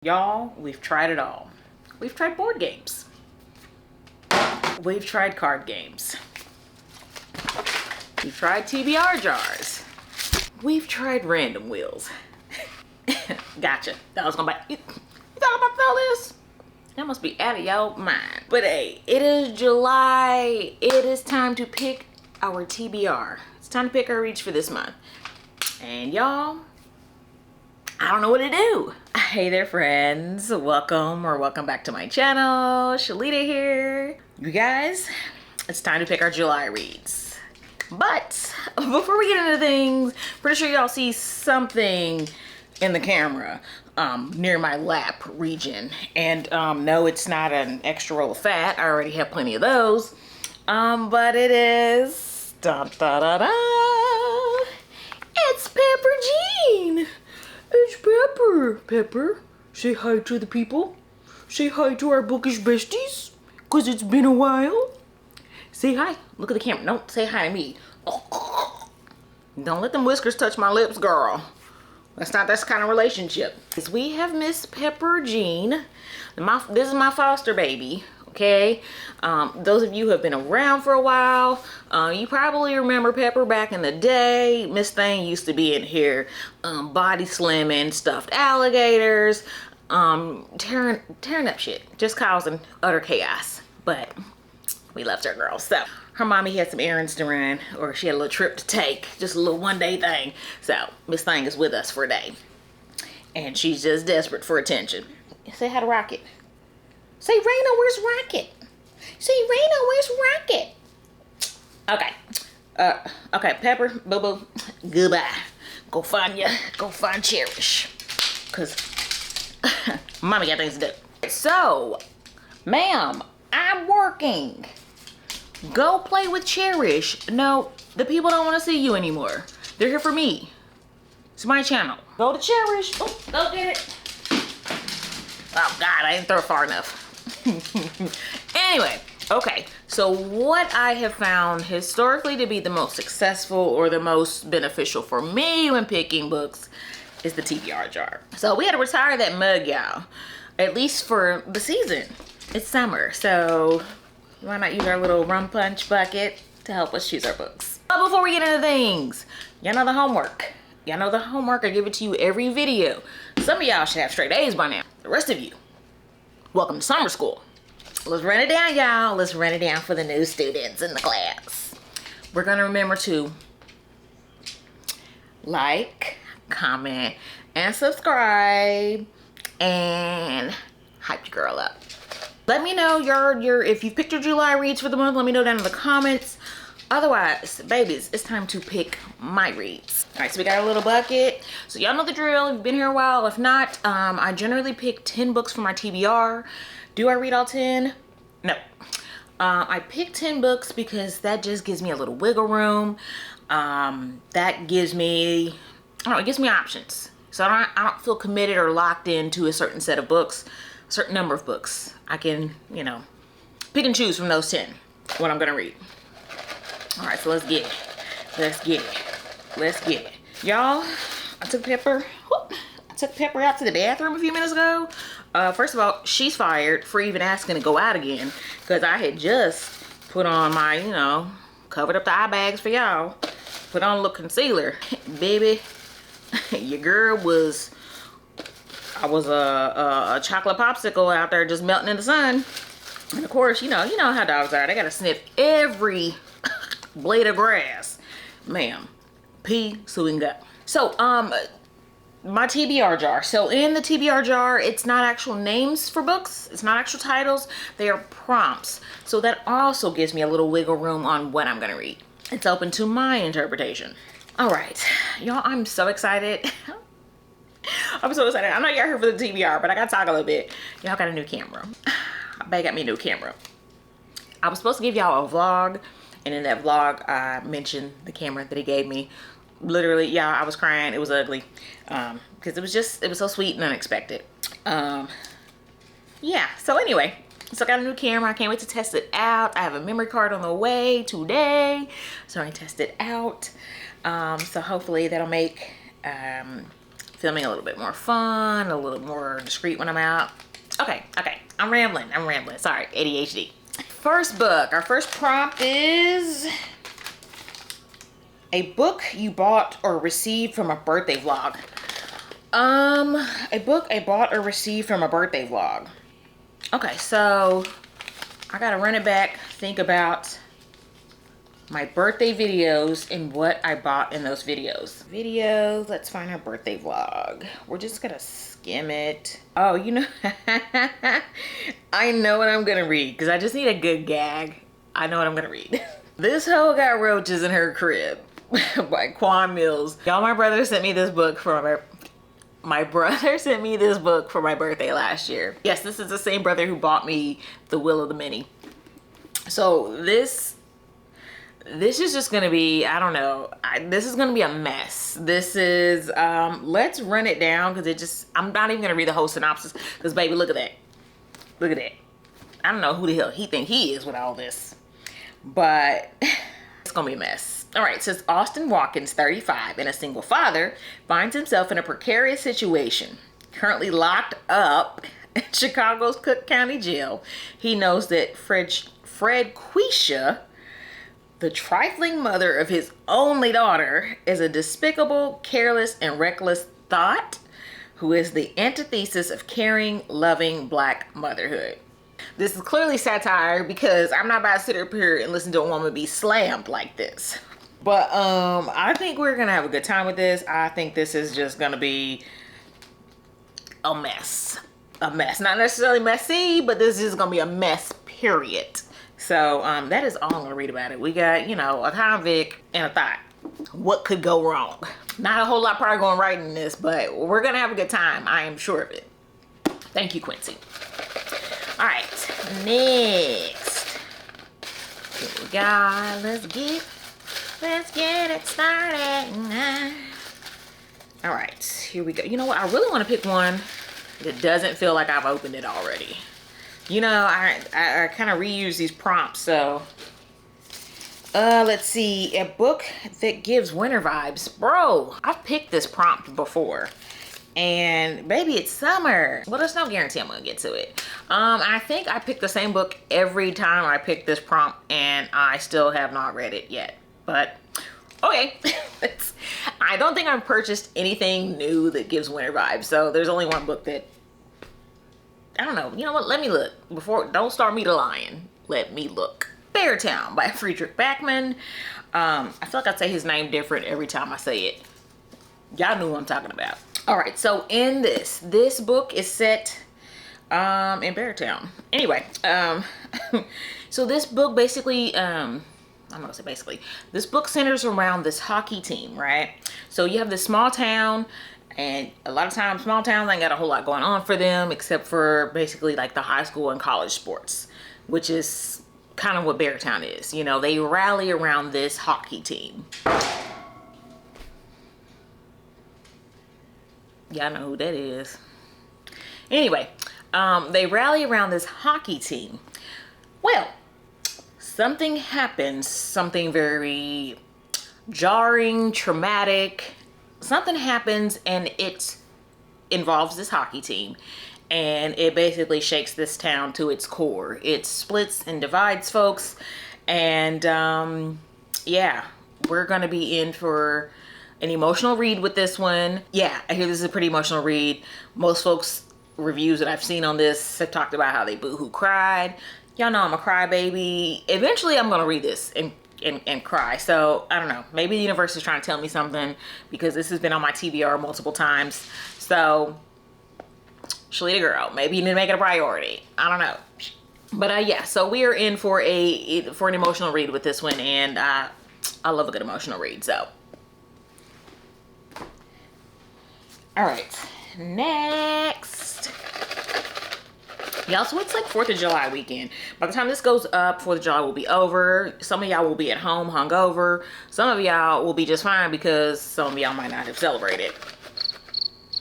Y'all, we've tried it all. We've tried board games. We've tried card games. We've tried TBR jars. We've tried random wheels. Gotcha. That was gonna be. You thought about all this? That must be out of your mind. But hey, it is July. It is time to pick our TBR. It's time to pick our reach for this month. And y'all, I don't know what to do. Hey there, friends. Welcome back to my channel. Shalita here. You guys, it's time to pick our July reads. But before we get into things, pretty sure y'all see something in the camera near my lap region. And no, it's not an extra roll of fat. I already have plenty of those. But it is, da da da da, it's Pepper Jean. It's Pepper. Pepper, say hi to the people. Say hi to our bookish besties, cause it's been a while. Say hi. Look at the camera. Don't say hi to me. Oh. Don't let them whiskers touch my lips, girl. That's not this kind of relationship. Cause we have Miss Pepper Jean. This is my foster baby. Okay, those of you who have been around for a while, you probably remember Pepper back in the day. Miss Thing used to be in here, body slamming stuffed alligators, tearing up shit, just causing utter chaos. But we left her, girl. So her mommy had some errands to run, or she had a little trip to take, just a little one-day thing. So Miss Thing is with us for a day, and she's just desperate for attention. Say hi to Rocket. Say, Raina, where's Rocket? Say, Raina, where's Rocket? Okay. Okay, Pepper, boo-boo, goodbye. Go find Cherish. Cause mommy got things to do. So, ma'am, I'm working. Go play with Cherish. No, the people don't want to see you anymore. They're here for me. It's my channel. Go to Cherish. Oh, go get it. Oh God, I didn't throw it far enough. Anyway, okay, so what I have found historically to be the most successful or the most beneficial for me when picking books is the TBR jar. So we had to retire that mug, y'all, at least for the season. It's summer, so why not use our little rum punch bucket to help us choose our books. But before we get into things, y'all know the homework. Y'all know the homework. I give it to you every video. Some of y'all should have straight A's by now. The rest of you, welcome to summer school. Let's run it down, y'all. Let's run it down for the new students in the class. We're gonna remember to like, comment, and subscribe, and hype your girl up. Let me know if you've picked your July reads for the month. Let me know down in the comments. Otherwise, babies, it's time to pick my reads. All right, so we got a little bucket. So y'all know the drill. If you've been here a while. If not, I generally pick 10 books for my TBR. Do I read all 10? No. I pick 10 books because that just gives me a little wiggle room. That gives me, I don't know, it gives me options. So I don't feel committed or locked into a certain set of books, a certain number of books. I can, you know, pick and choose from those 10 what I'm gonna read. All right, so let's get it. Let's get it. Y'all, I took Pepper out to the bathroom a few minutes ago. First of all, she's fired for even asking to go out again, because I had just put on my, you know, covered up the eye bags for y'all. Put on a little concealer. Baby, your girl was, I was a chocolate popsicle out there just melting in the sun. And of course, you know how dogs are. They gotta sniff every blade of grass. Ma'am, pee so we can go. So, my TBR jar. So in the TBR jar, it's not actual names for books. It's not actual titles. They are prompts. So that also gives me a little wiggle room on what I'm gonna read. It's open to my interpretation. All right, y'all, I'm so excited. I'm so excited. I'm not here for the TBR, but I gotta talk a little bit. Y'all got a new camera. They got me a new camera. I was supposed to give y'all a vlog, and in that vlog, I mentioned the camera that he gave me. Literally, yeah, I was crying. It was ugly, because it was so sweet and unexpected. Yeah, so anyway, so I got a new camera. I can't wait to test it out. I have a memory card on the way today, so I test it out. So hopefully that'll make filming a little bit more fun, a little more discreet when I'm out. Okay, I'm rambling. Sorry, ADHD. First book, our first prompt is a book you bought or received from a birthday vlog. A book I bought or received from a birthday vlog. Okay, so I gotta run it back, think about my birthday videos and what I bought in those videos. Videos, let's find our birthday vlog. We're just gonna skim it. Oh, you know, I know what I'm gonna read because I just need a good gag. I know what I'm gonna read. This Hoe Got Roaches in Her Crib by Quan Mills. Y'all, my brother sent me this book for my brother sent me this book for my birthday last year. Yes, this is the same brother who bought me The Will of the Many. So this is just gonna be, I don't know, this is gonna be a mess. This is, let's run it down because I'm not even gonna read the whole synopsis because baby, look at that. Look at that. I don't know who the hell he think he is with all this, but it's gonna be a mess. All right, says Austin Watkins, 35, and a single father, finds himself in a precarious situation. Currently locked up in Chicago's Cook County Jail, he knows that Fred Quisha, the trifling mother of his only daughter, is a despicable, careless, and reckless thought who is the antithesis of caring, loving Black motherhood. This is clearly satire because I'm not about to sit up here and listen to a woman be slammed like this. But I think we're gonna have a good time with this. I think this is just gonna be a mess. A mess. Not necessarily messy, but this is gonna be a mess, period. So that is all I'm gonna read about it. We got, you know, a convict and a thought. What could go wrong? Not a whole lot probably going right in this, but we're gonna have a good time. I am sure of it. Thank you, Quincy. All right, next. Here we go. Let's get it started. All right, here we go. You know what? I really want to pick one that doesn't feel like I've opened it already. You know, I kind of reuse these prompts, so let's see. A book that gives winter vibes. Bro, I've picked this prompt before. And baby, it's summer. Well, there's no guarantee I'm gonna get to it. I think I pick the same book every time I pick this prompt, and I still have not read it yet. But okay, I don't think I've purchased anything new that gives winter vibes. So there's only one book that, I don't know. You know what? Let me look. Don't start me to lying. Let me look. Beartown by Friedrich Backman. I feel like I say his name different every time I say it. Y'all know what I'm talking about. All right, so in this book is set in Beartown. Anyway, so this book basically, I'm gonna say basically, this book centers around this hockey team, right? So you have this small town, and a lot of times small towns ain't got a whole lot going on for them except for basically like the high school and college sports, which is kind of what Beartown is. You know, they rally around this hockey team. Y'all know who that is. Anyway, they rally around this hockey team. Well, something happens, something very jarring, traumatic. Something happens and it involves this hockey team. And it basically shakes this town to its core. It splits and divides folks. And yeah, we're gonna be in for an emotional read with this one. Yeah, I hear this is a pretty emotional read. Most folks' reviews that I've seen on this have talked about how they boo-hoo cried. Y'all know I'm a crybaby. Eventually I'm gonna read this and cry. So I don't know, maybe the universe is trying to tell me something because this has been on my TBR multiple times. So Shalita girl, maybe you need to make it a priority. I don't know. But yeah, so we are in for an emotional read with this one, and I love a good emotional read. So all right, next. Y'all, so it's like 4th of July weekend. By the time this goes up, 4th of July will be over. Some of y'all will be at home hungover. Some of y'all will be just fine because some of y'all might not have celebrated.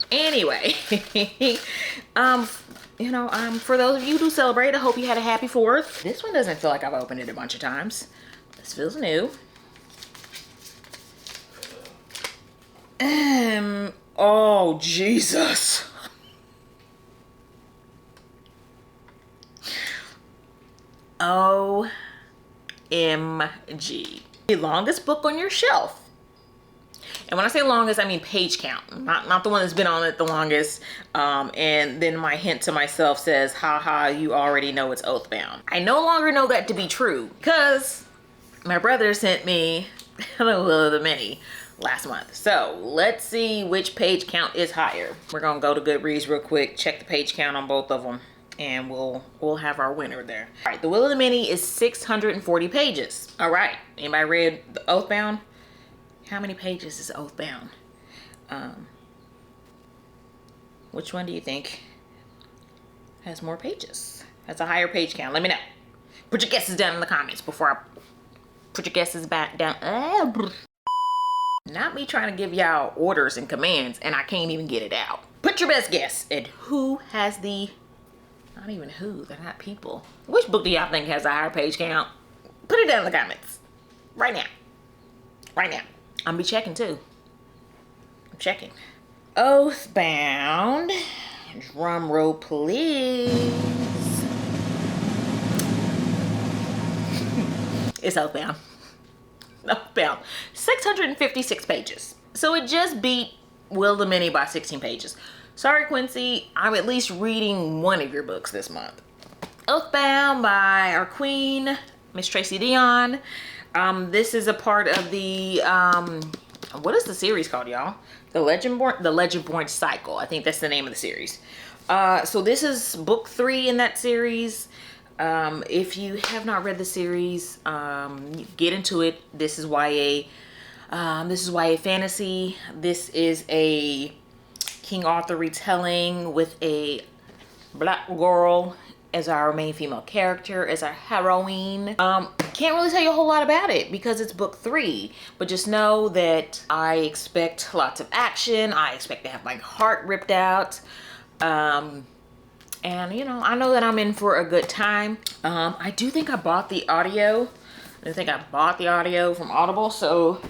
Anyway, you know, for those of you who celebrate, I hope you had a happy 4th. This one doesn't feel like I've opened it a bunch of times. This feels new. Oh, Jesus. OMG. The longest book on your shelf. And when I say longest, I mean page count, not the one that's been on it the longest. And then my hint to myself says, haha, you already know it's Oathbound. I no longer know that to be true because my brother sent me the Will of the Many last month. So let's see which page count is higher. We're gonna go to Goodreads real quick, check the page count on both of them, and we'll have our winner there. All right, the Will of the Many is 640 pages. All right, anybody read the Oathbound? How many pages is Oathbound? Which one do you think has more pages? Has a higher page count? Let me know. Put your guesses down in the comments before I put your guesses back down. Not me trying to give y'all orders and commands and I can't even get it out. Put your best guess at who has the, not even who, they're not people. Which book do y'all think has a higher page count? Put it down in the comments. Right now. Right now. I'm be checking too. I'm checking. Oathbound. Drum roll, please. It's Oathbound. Oathbound. 656 pages. So it just beat Will of the Many by 16 pages. Sorry, Quincy. I'm at least reading one of your books this month. Oathbound by our queen, Miss Tracy Deonn. This is a part of the, what is the series called, y'all? The Legendborn Cycle. I think that's the name of the series. So this is book 3 in that series. If you have not read the series, get into it. This is YA. This is YA fantasy. This is a King Arthur retelling with a black girl as our main female character, as our heroine. Can't really tell you a whole lot about it because it's book 3, but just know that I expect lots of action. I expect to have my heart ripped out. And you know, I know that I'm in for a good time. I do think I bought the audio. I think I bought the audio from Audible, so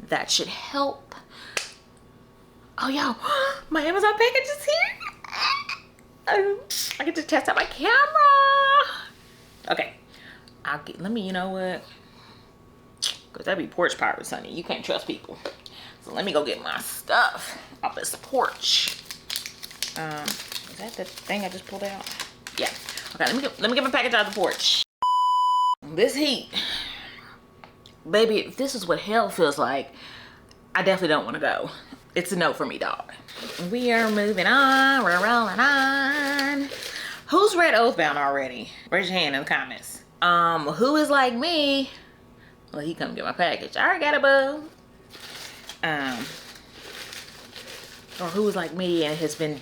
that should help. Oh, yo, my Amazon package is here. I get to test out my camera. Okay, let me, you know what? Because that'd be porch pirates, honey. You can't trust people. So let me go get my stuff off this porch. Is that the thing I just pulled out? Yeah. Okay, let me get my package out of the porch. This heat. Baby, if this is what hell feels like, I definitely don't want to go. It's a no for me, dog. We are moving on. We're rolling on. Who's read Oathbound already? Raise your hand in the comments. Who is like me? Well, he come get my package. I already got it, boo. Or who is like me and has been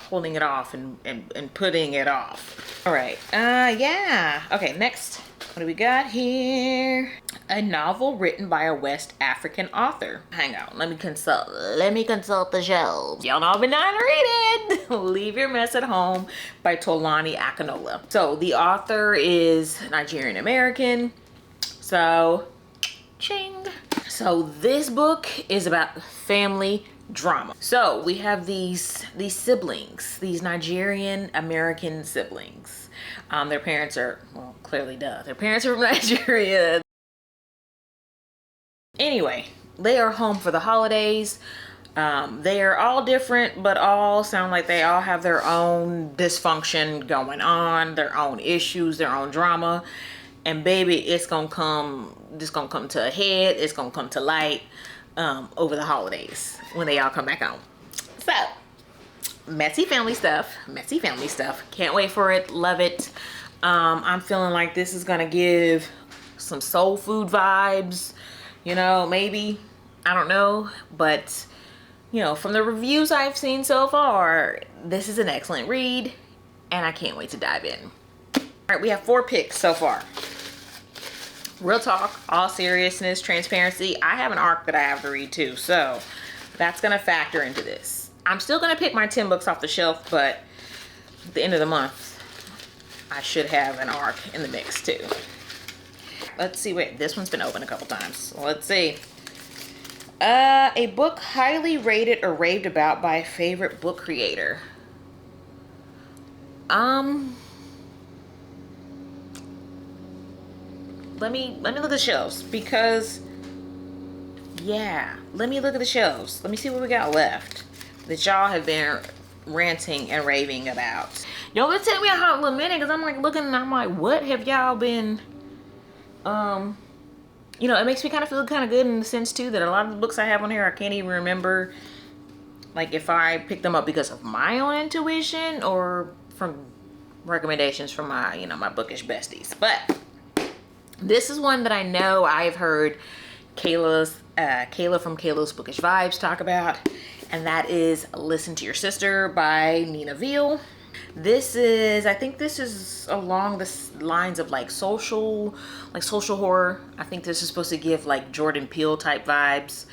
holding it off and putting it off. All right. Yeah. Okay, next. What do we got here? A novel written by a West African author. Hang on, let me consult the shelves. Y'all know I've been dying to read it. Leave Your Mess at Home by Tolani Akinola. So the author is Nigerian American. So, ching. So this book is about family drama. So we have these siblings, these Nigerian American siblings. Their parents are, well, clearly duh. Their parents are from Nigeria. Anyway, they are home for the holidays. They are all different, but all sound like they all have their own dysfunction going on, their own issues, their own drama. And baby, it's gonna come to a head. It's gonna come to light over the holidays when they all come back home. So, messy family stuff. Can't wait for it. Love it. I'm feeling like this is gonna give some soul food vibes. You know, maybe, I don't know, but you know, from the reviews I've seen so far, this is an excellent read and I can't wait to dive in. All right, we have 4 picks so far. Real talk, all seriousness, transparency. I have an arc that I have to read too, so that's gonna factor into this. I'm still gonna pick my 10 books off the shelf, but at the end of the month, I should have an arc in the mix too. Let's see, wait, this one's been open a couple times. Let's see. A book highly rated or raved about by a favorite book creator. Let me look at the shelves, because yeah, let me look at the shelves. Let me see what we got left that y'all have been ranting and raving about. Y'all, let's take me a hot little minute, because I'm like looking and I'm like, what have y'all been, you know, it makes me kind of feel kind of good in the sense too that a lot of the books I have on here, I can't even remember like if I picked them up because of my own intuition or from recommendations from my, you know, my bookish besties. But this is one that I know I've heard Kayla from Kayla's Bookish Vibes talk about, and that is Listen to Your Sister by Nina Veal. This is, I think this is along the lines of like social horror. I think this is supposed to give like Jordan Peele type vibes.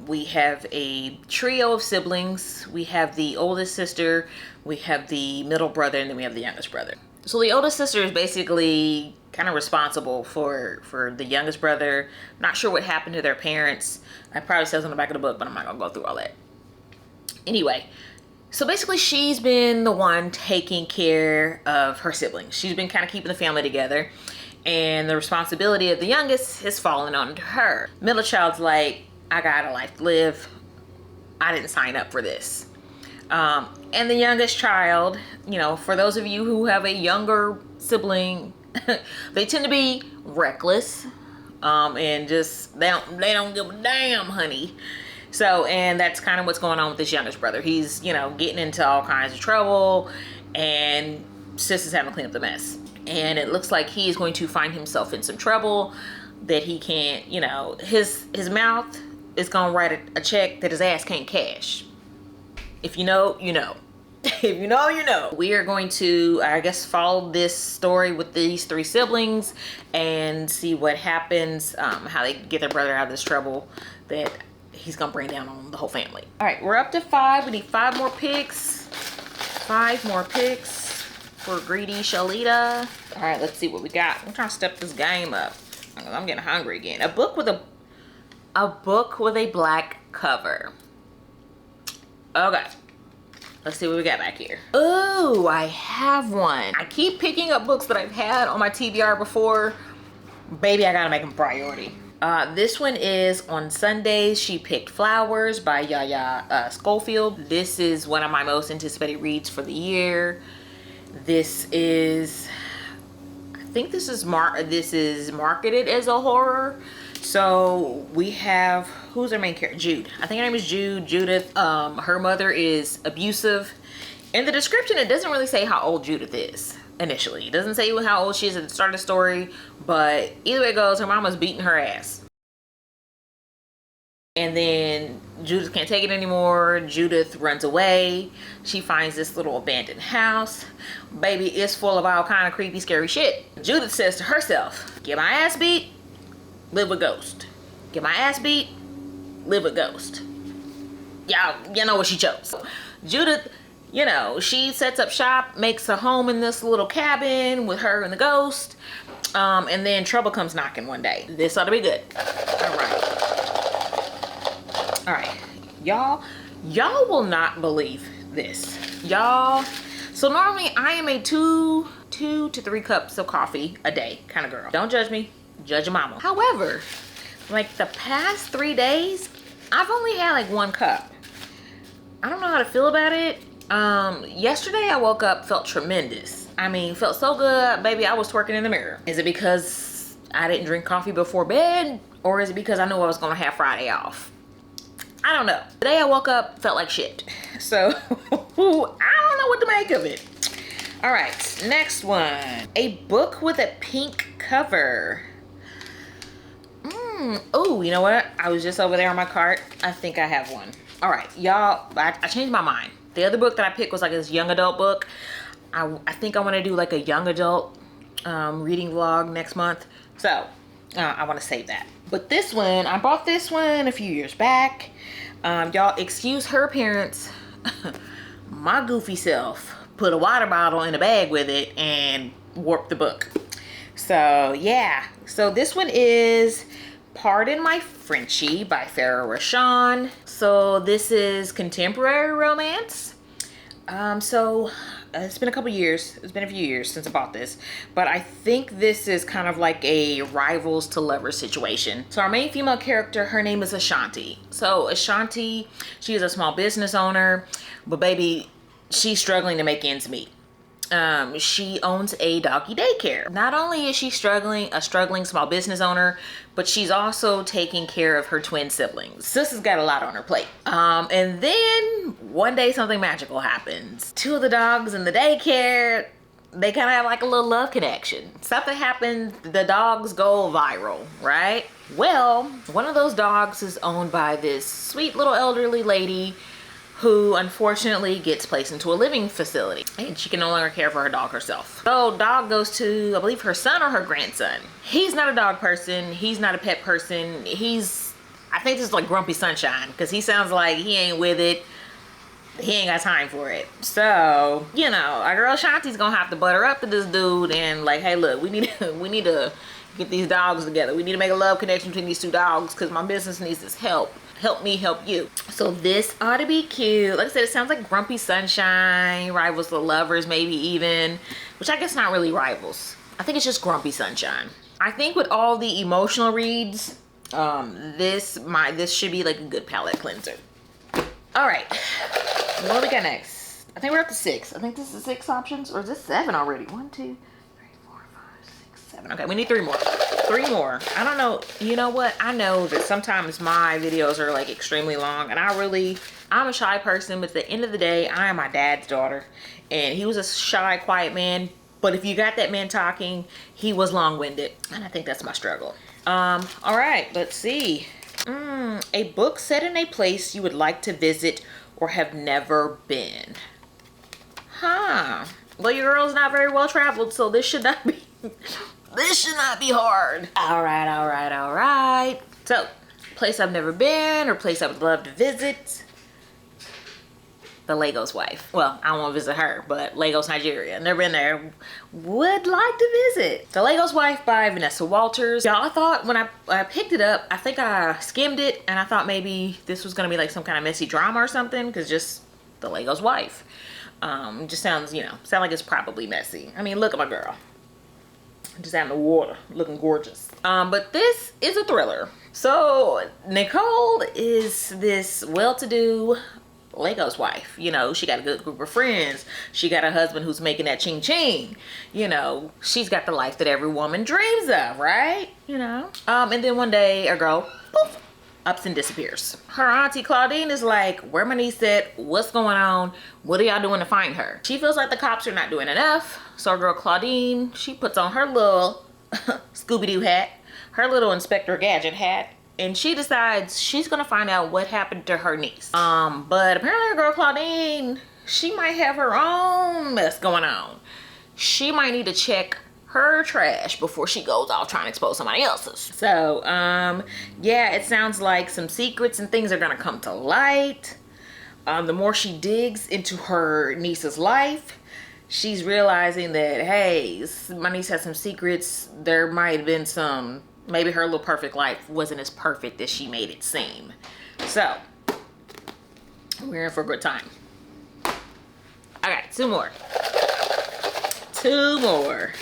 We have a trio of siblings. We have the oldest sister, we have the middle brother, and then we have the youngest brother. So the oldest sister is basically kind of responsible for the youngest brother. Not sure what happened to their parents. It probably says on the back of the book, but I'm not gonna go through all that. Anyway, so basically she's been the one taking care of her siblings. She's been kind of keeping the family together, and the responsibility of the youngest has fallen onto her. Middle child's like, I got a life to live. I didn't sign up for this. And the youngest child, you know, for those of you who have a younger sibling, they tend to be reckless, and just they don't give a damn, honey. So, and that's kind of what's going on with this youngest brother. He's, you know, getting into all kinds of trouble, and sis is having to clean up the mess. And it looks like he is going to find himself in some trouble that he can't, you know, his mouth is gonna write a check that his ass can't cash. If you know, you know. If you know, you know. We are going to, I guess, follow this story with these three siblings and see what happens, how they get their brother out of this trouble that he's gonna bring down on the whole family. All right, we're up to 5. We need 5 more picks. 5 more picks for greedy Shalita. All right, let's see what we got. I'm trying to step this game up. I'm getting hungry again. A book with a black cover. Okay. Let's see what we got back here. Oh, I have one. I keep picking up books that I've had on my TBR before. Baby, I gotta make them priority. This one is On Sundays She Picked Flowers by Yaya Schofield. This is one of my most anticipated reads for the year. This is, I think this is marketed as a horror. So we have, who's our main character? Jude. I think her name is Jude. Judith. Her mother is abusive. In the description, it doesn't really say how old Judith is initially. It doesn't say how old she is at the start of the story, but either way it goes, her mama's beating her ass. And then Judith can't take it anymore. Judith runs away. She finds this little abandoned house. Baby, it's full of all kind of creepy, scary shit. Judith says to herself, get my ass beat, live with ghost. Get my ass beat, live with ghost. You know what she chose. Judith, you know, she sets up shop, makes a home in this little cabin with her and the ghost. And then trouble comes knocking one day. This ought to be good. All right. Y'all will not believe this. Y'all. So normally I am a 2 to 3 cups of coffee a day kind of girl. Don't judge me. Judge your mama. However, like the past 3 days, I've only had like 1 cup. I don't know how to feel about it. Yesterday I woke up, felt tremendous. I mean, felt so good, baby. I was twerking in the mirror. Is it because I didn't drink coffee before bed? Or is it because I knew I was gonna have Friday off? I don't know. Today I woke up, felt like shit. So, I don't know what to make of it. All right, next one. A book with a pink cover. Oh, you know what? I was just over there on my cart. I think I have one. All right, y'all, I changed my mind. The other book that I picked was like this young adult book. I think I want to do like a young adult reading vlog next month. So I want to save that. But this one, I bought this one a few years back. Y'all excuse her appearance. My goofy self put a water bottle in a bag with it and warped the book. So yeah, so this one is Pardon My Frenchie by Farrah Rashan. So this is contemporary romance. It's been a couple years. It's been a few years since I bought this, but I think this is kind of like a rivals to lovers situation. So our main female character, her name is Ashanti. So Ashanti, she is a small business owner, but baby, she's struggling to make ends meet. She owns a doggy daycare. Not only is she a struggling small business owner, but she's also taking care of her twin siblings. Sister's got a lot on her plate. And then one day something magical happens. Two of the dogs in the daycare, they kind of have like a little love connection. Something happens, the dogs go viral, right? Well, one of those dogs is owned by this sweet little elderly lady who unfortunately gets placed into a living facility and she can no longer care for her dog herself. So dog goes to, I believe, her son or her grandson. He's not a dog person. He's not a pet person. I think this is like Grumpy Sunshine because he sounds like he ain't with it. He ain't got time for it. So, you know, our girl Shanti's gonna have to butter up to this dude and like, hey, look, we need to get these dogs together. We need to make a love connection between these two dogs because my business needs this help. Help me help you. So this ought to be cute. Like I said, it sounds like Grumpy Sunshine, rivals to lovers, maybe even, which I guess not really rivals. I think it's just Grumpy Sunshine. I think with all the emotional reads, this should be like a good palette cleanser. All right, what do we got next? I think we're up to 6. I think this is 6 options, or is this 7 already? 1, 2, 3, 4, 5, 6, 7. Okay, we need 3 more. 3 more. I don't know. You know what? I know that sometimes my videos are like extremely long, and I'm a shy person, but at the end of the day, I am my dad's daughter, and he was a shy, quiet man. But if you got that man talking, he was long-winded, and I think that's my struggle. All right, let's see. A book set in a place you would like to visit or have never been. Huh. Well, your girl's not very well traveled, so this should not be hard. All right. So, place I've never been or place I would love to visit. The Lagos wife. Well, I don't want to visit her, but Lagos, Nigeria. Never been there. Would like to visit. The Lagos Wife by Vanessa Walters. Y'all, I thought when I picked it up, I think I skimmed it and I thought maybe this was going to be like some kind of messy drama or something because just the Lagos Wife. Just sound like it's probably messy. I mean, look at my girl. Just out in the water, looking gorgeous. But this is a thriller. So Nicole is this well-to-do Lagos wife. You know, she got a good group of friends. She got a husband who's making that ching ching. You know, she's got the life that every woman dreams of, right? You know. And then one day a girl, poof, ups and disappears. Her auntie Claudine is like, where my niece at? What's going on? What are y'all doing to find her? She feels like the cops are not doing enough. So our girl Claudine, she puts on her little Scooby-Doo hat, her little Inspector Gadget hat, and she decides she's gonna find out what happened to her niece. But apparently our girl Claudine, she might have her own mess going on. She might need to check her trash before she goes off trying to expose somebody else's. So, yeah, it sounds like some secrets and things are gonna come to light. The more she digs into her niece's life, she's realizing that, hey, my niece has some secrets. There might have been some, maybe her little perfect life wasn't as perfect as she made it seem. So, we're in for a good time. All right, 2 more. 2 more.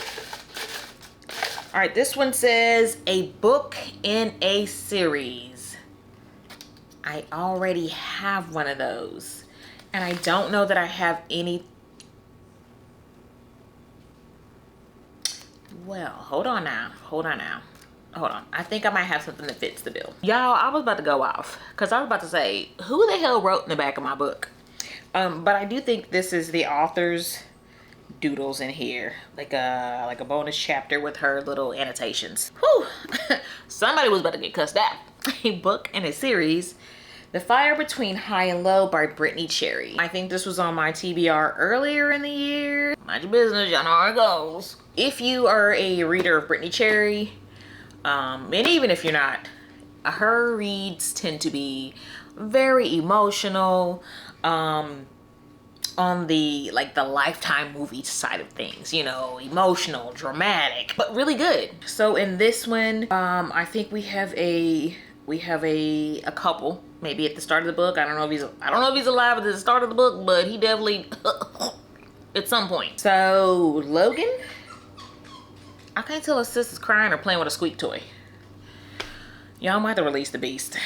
All right, this one says a book in a series. I already have one of those. And I don't know that I have any. Well, hold on now. I think I might have something that fits the bill. Y'all, I was about to go off because I was about to say, who the hell wrote in the back of my book? But I do think this is the author's doodles in here, like a bonus chapter with her little annotations. Whew. Somebody was about to get cussed out. A book in a series, The Fire Between High and Low by Brittany Cherry. I think this was on my TBR earlier in the year. Mind your business, y'all know how it goes. If you are a reader of Brittany Cherry, and even if you're not, her reads tend to be very emotional. on the like the Lifetime movie side of things, you know, emotional, dramatic, but really good. So in this one, I think we have a couple maybe at the start of the book. I don't know if he's alive at the start of the book, but he definitely at some point. So Logan, I can't tell if sis is crying or playing with a squeak toy. Y'all might have to release the beast.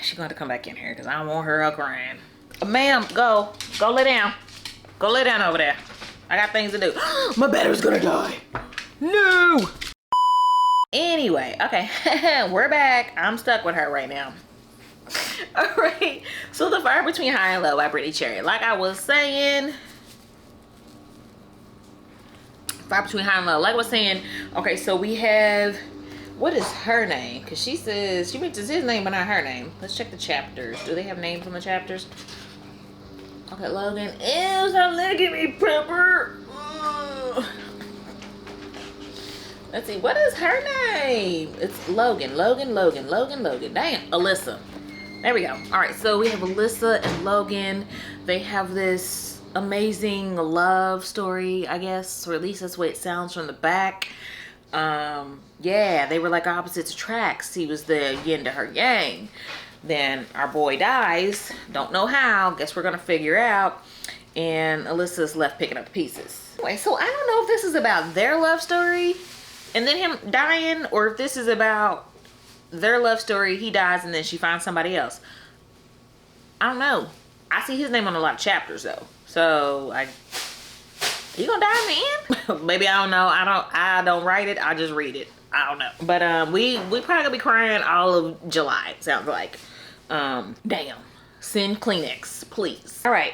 She's going to come back in here because I don't want her crying. Ma'am, go lay down. Go lay down over there. I got things to do. My battery's gonna die. No. Anyway, okay, we're back. I'm stuck with her right now. All right, so The Fire Between High and Low by Brittany Cherry. Like I was saying, Fire Between High and Low. Like I was saying, okay, so we have, what is her name? Because she says, she mentions his name but not her name. Let's check the chapters. Do they have names on the chapters? Okay, Logan. Ew, stop looking at me, Pepper. Ugh. Let's see, what is her name? It's Logan. Damn, Alyssa. There we go. All right, so we have Alyssa and Logan. They have this amazing love story, I guess, or at least that's the way it sounds from the back. Yeah, they were like opposites attracts. He was the yin to her yang. Then our boy dies, don't know how, guess we're gonna figure out, and Alyssa's left picking up the pieces. Anyway, so I don't know if this is about their love story and then him dying, or if this is about their love story, he dies and then she finds somebody else. I don't know. I see his name on a lot of chapters though, so he gonna die in the end? Maybe, I don't know. I don't write it, I just read it. I don't know. But we probably gonna be crying all of July, it sounds like. Damn. Send Kleenex, please. All right.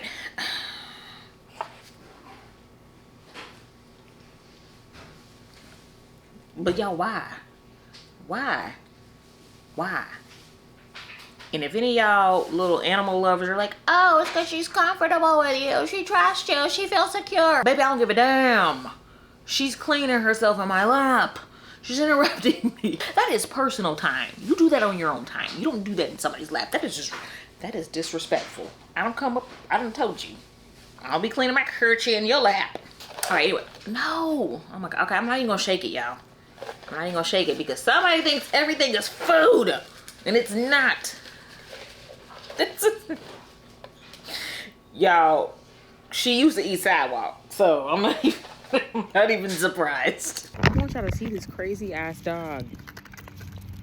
But y'all, why? And if any of y'all little animal lovers are like, oh, it's because she's comfortable with you, she trusts you, she feels secure. Baby, I don't give a damn. She's cleaning herself in my lap. She's interrupting me. That is personal time. You do that on your own time. You don't do that in somebody's lap. That is disrespectful. I don't come up, I done told you. I'll be cleaning my kerchie in your lap. All right, anyway. No. Oh my God. Okay, I'm not even gonna shake it, y'all. I'm not even gonna shake it because somebody thinks everything is food and it's not. Y'all, she used to eat sidewalk, so I'm not even surprised. I want y'all to see this crazy ass dog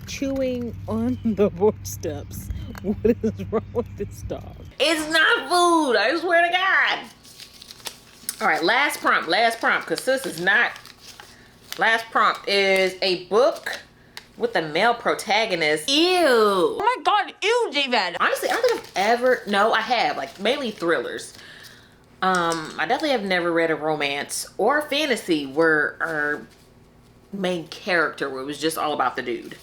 chewing on the porch steps. What is wrong with this dog? It's not food, I swear to God. All right, last prompt, because sis is not. Last prompt is a book with a male protagonist. Ew. Oh my God, ew, David. Honestly, I don't think I've ever, no, I have, like mainly thrillers. I definitely have never read a romance or a fantasy where our main character, where it was just all about the dude.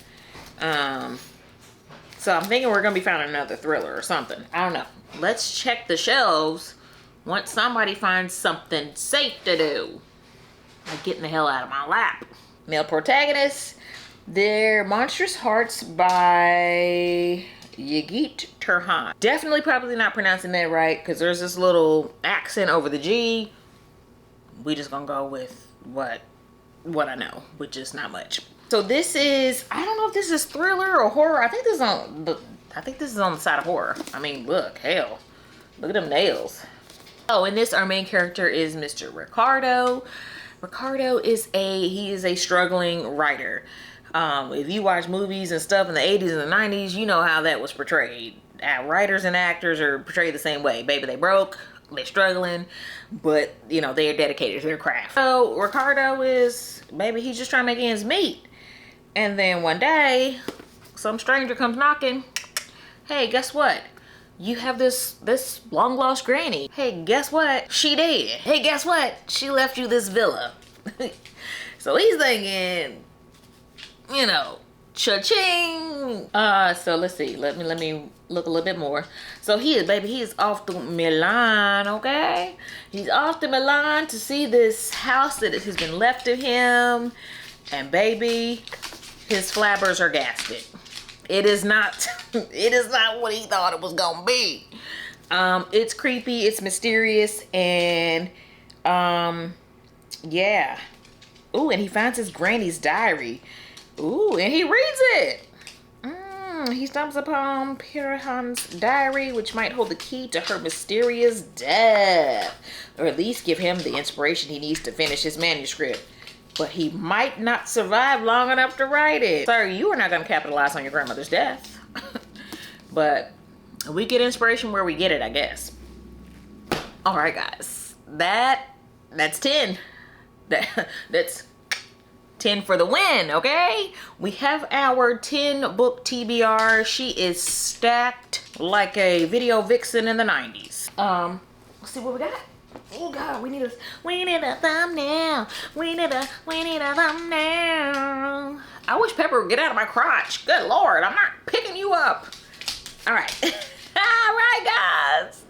So I'm thinking we're gonna be finding another thriller or something. I don't know. Let's check the shelves once somebody finds something safe to do. Like getting the hell out of my lap. Male protagonist, they're Monstrous Hearts by Yigit Turhan. Definitely probably not pronouncing that right because there's this little accent over the G. We just gonna go with what I know, which is not much. So this is, I don't know if this is thriller or horror. I think this is on the side of horror. I mean, look, hell. Look at them nails. Oh, and this, our main character is Mr. Ricardo. Ricardo is a struggling writer. If you watch movies and stuff in the 80s and the 90s, you know how that was portrayed. Writers and actors are portrayed the same way. Baby, they broke, they're struggling, but you know, they're dedicated to their craft. So Ricardo is, baby, he's just trying to make ends meet. And then one day, some stranger comes knocking. Hey, guess what? You have this long lost granny. Hey, guess what? She dead. Hey, guess what? She left you this villa. So he's thinking, you know, cha-ching. So let's see. Let me look a little bit more. So he is off to Milan, okay? He's off to Milan to see this house that has been left to him. And baby, his flabbers are gasket. It is not what he thought it was gonna be. It's creepy, it's mysterious, and yeah. Ooh, and he finds his granny's diary. Ooh, and he reads it. He stumbles upon Pirahan's diary, which might hold the key to her mysterious death, or at least give him the inspiration he needs to finish his manuscript. But he might not survive long enough to write it. Sorry, you are not going to capitalize on your grandmother's death. But we get inspiration where we get it, I guess. All right, guys. That's 10. That's 10 for the win, okay? We have our 10 book TBR. She is stacked like a video vixen in the 90s. Let's see what we got. Oh God, we need a thumbnail. We need a thumbnail. I wish Pepper would get out of my crotch. Good Lord, I'm not picking you up. All right. All right, guys.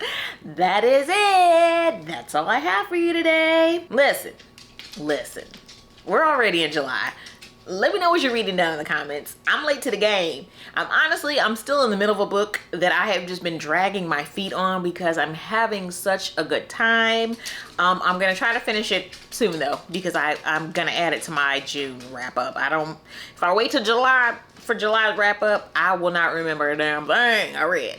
That is it. That's all I have for you today. Listen. We're already in July. Let me know what you're reading down in the comments. I'm late to the game. I'm still in the middle of a book that I have just been dragging my feet on because I'm having such a good time. I'm gonna try to finish it soon though, because I'm gonna add it to my June wrap up. If I wait till July for July's wrap up, I will not remember a damn thing I read.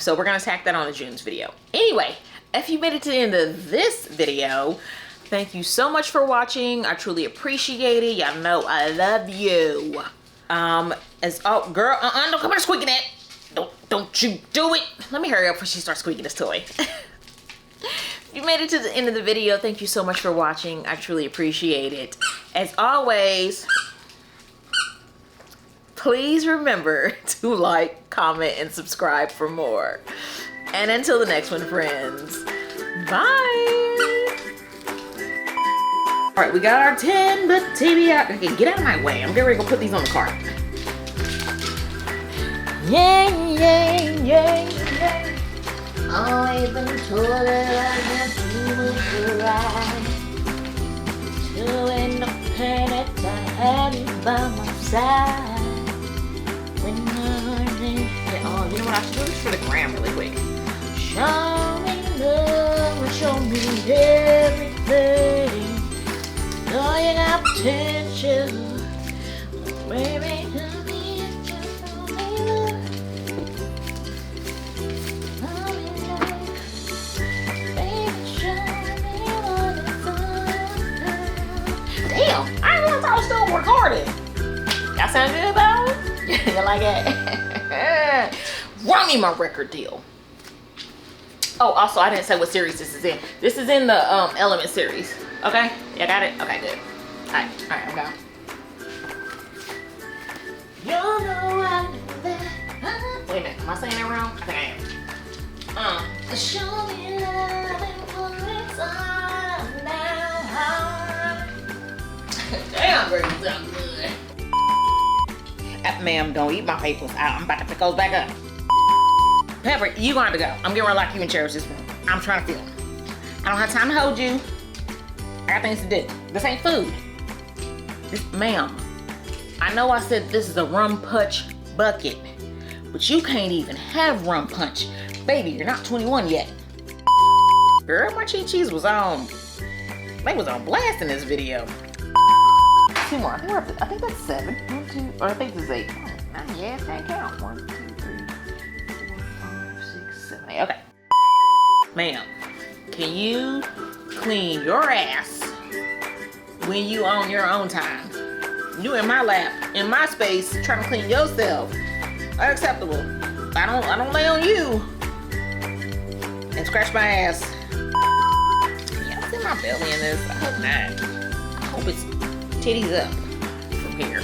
So we're gonna tack that on the June's video. Anyway, if you made it to the end of this video, thank you so much for watching. I truly appreciate it. Y'all know I love you. Don't come here squeaking it. Don't you do it. Let me hurry up before she starts squeaking this toy. If you made it to the end of the video, thank you so much for watching. I truly appreciate it. As always, please remember to like, comment, and subscribe for more. And until the next one, friends, bye. All right, we got our 10 book TBR. Okay, get out of my way. I'm getting ready to go put these on the cart. Yeah. Always been told that I guess you would right. To independent, I had you by my side. When oh, you know what? I should do this for the gram really quick. Show me love and show me everything. Know you got potential, baby. Tell me if you show me love. Baby, show me what it's all about. Damn, I didn't know I was still recording. Y'all sound good though? You like it? Run me my record deal. Oh, also, I didn't say what series this is in. This is in the Element series. Okay? You got it? Okay, good. Alright, I'm going. You know I knew that. Wait a minute, am I saying that wrong? I think I am. Show me love and put it on now. Damn, girl, you sound good. Ma'am, don't eat my papers. I'm about to pick those back up. Pepper, you gonna have to go. I'm getting ready to lock you in chairs this room. I'm trying to film. I don't have time to hold you. I got things to do. This ain't food. Ma'am, I know I said this is a rum punch bucket, but you can't even have rum punch. Baby, you're not 21 yet. Girl, my cheese was on. They was on blast in this video. 2 more. I think that's 7. 1, 2, or I think this is 8. Yeah, I can't count. 1, 2, 3, 4, 5, 6, 7, 8. Okay. Ma'am, can you clean your ass when you on your own time? You in my lap, in my space, trying to clean yourself. Unacceptable. I don't lay on you and scratch my ass. Yeah, what's in my belly in this? I hope not. I hope it's titties up from here.